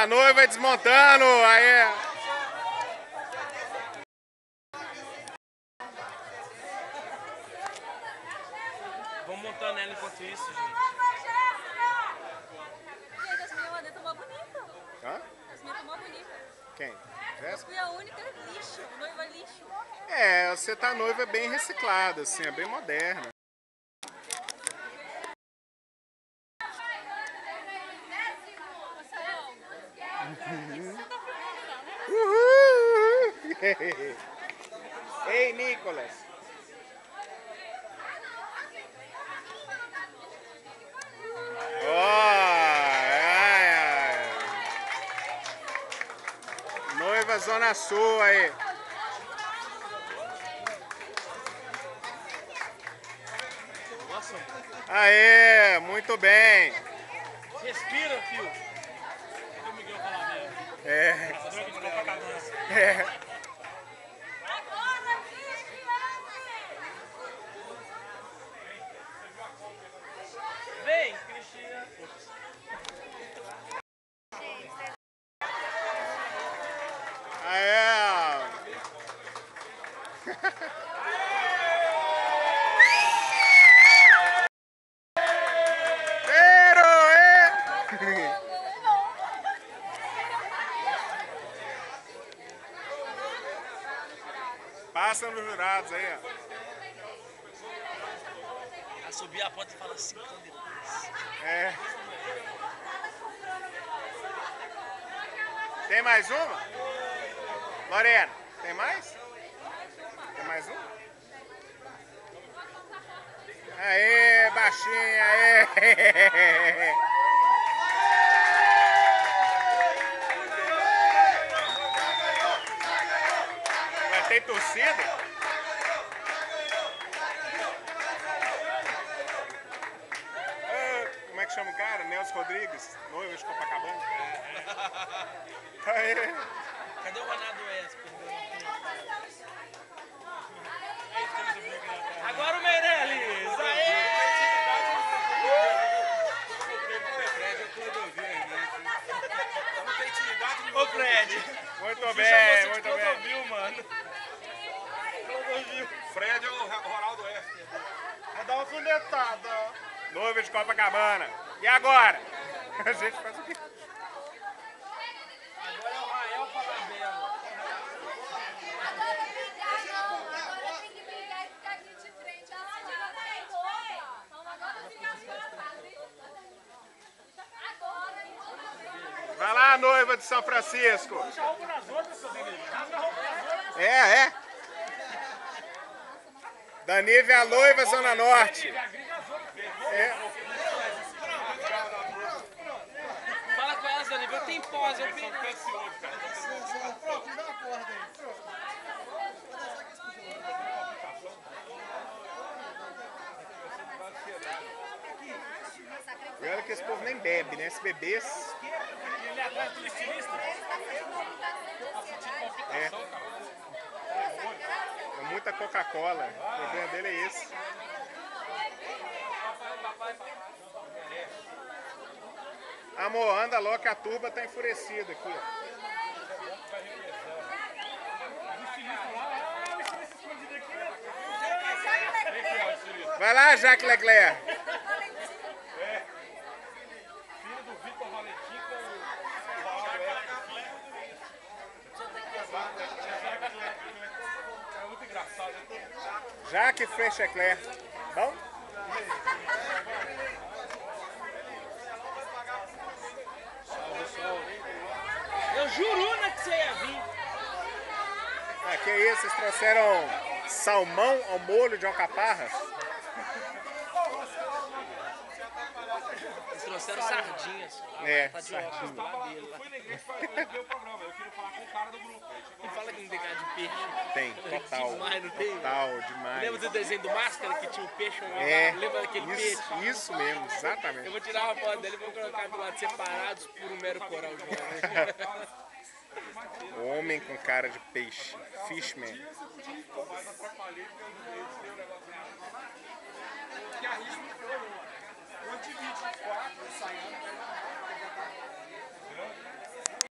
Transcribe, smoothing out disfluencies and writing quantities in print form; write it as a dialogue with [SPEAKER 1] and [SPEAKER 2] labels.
[SPEAKER 1] A noiva desmontando, aí.
[SPEAKER 2] Vamos montando ela enquanto isso, gente.
[SPEAKER 3] Gente, as minhas lá dentro estão mó bonitas.
[SPEAKER 1] Hã?
[SPEAKER 3] As minhas estão mó bonitas.
[SPEAKER 1] Quem?
[SPEAKER 3] Eu fui a única lixo, noiva lixo.
[SPEAKER 1] É, você tá noiva bem reciclada, assim, é bem moderna. Uhul! Ei, Nicolas. Noiva Zona Sul aí.
[SPEAKER 2] Nossa.
[SPEAKER 1] Aê, muito bem.
[SPEAKER 2] Respira, filho. Cadê o Miguel falar mesmo?
[SPEAKER 1] É.
[SPEAKER 2] Caçador de Copacabana.
[SPEAKER 1] É.
[SPEAKER 2] Vem, Cristina.
[SPEAKER 1] Aê. Passa nos jurados aí, ó.
[SPEAKER 2] A subir a porta e fala 5 anos depois.
[SPEAKER 1] É. Tem mais uma? Lorena, tem mais? Tem mais um? Aê, baixinha, aê! Vai ter torcida? Como é que chama o cara? Nelson Rodrigues, noiva de Copacabana. Aê!
[SPEAKER 2] Cadê o Ronaldo Esper? Agora o Meirelles! Aê! Ô Fred!
[SPEAKER 1] Muito bem, muito bem.
[SPEAKER 2] Clodovil, mano.
[SPEAKER 4] Fred é o Ronaldo Esper.
[SPEAKER 2] Vou dar uma sonetada.
[SPEAKER 1] Noiva de Copacabana. E agora? A gente faz o quê?
[SPEAKER 2] Agora é o Rael Falabella.
[SPEAKER 3] Agora tem que brigar e ficar aqui de frente.
[SPEAKER 1] Vai lá, noiva de São Francisco. É. Danive é a noiva, Zona Norte. É.
[SPEAKER 2] Fala com elas, Dani. Tem pós, eu pedi.
[SPEAKER 1] E olha que esse povo nem bebe, né? Se bebesse...
[SPEAKER 2] Ele é atrás do estilista?
[SPEAKER 1] É. É muita Coca-Cola. O problema dele é esse. Amor, anda logo que a turba tá enfurecida aqui, ó. Vai lá, Jacques Leclerc.
[SPEAKER 4] Filho do Vitor Valentim com o Ronaldo Esper. É muito engraçado.
[SPEAKER 1] Jacques Leclerc. Bom?
[SPEAKER 2] Eu juro que você ia vir.
[SPEAKER 1] Ah, que isso? Vocês trouxeram salmão ao molho de alcaparras?
[SPEAKER 2] Eles trouxeram sardinhas.
[SPEAKER 1] É,
[SPEAKER 2] Tá de
[SPEAKER 1] sardinha.
[SPEAKER 2] óculos lá dele.
[SPEAKER 4] Eu fui na igreja pra ver o programa. Eu queria falar com o cara do grupo.
[SPEAKER 2] Não fala que não tem cara de peixe.
[SPEAKER 1] Tem, total.
[SPEAKER 2] Demais, não tem?
[SPEAKER 1] Total, demais.
[SPEAKER 2] Lembra do desenho do Máscara que tinha um peixe?
[SPEAKER 1] É,
[SPEAKER 2] Lembra daquele peixe?
[SPEAKER 1] isso mesmo, exatamente.
[SPEAKER 2] Eu vou tirar uma foto dele e vou colocar do lado separados por um mero coral jovem.
[SPEAKER 1] Homem com cara de peixe. Fishman.
[SPEAKER 4] Mas atrapalhei porque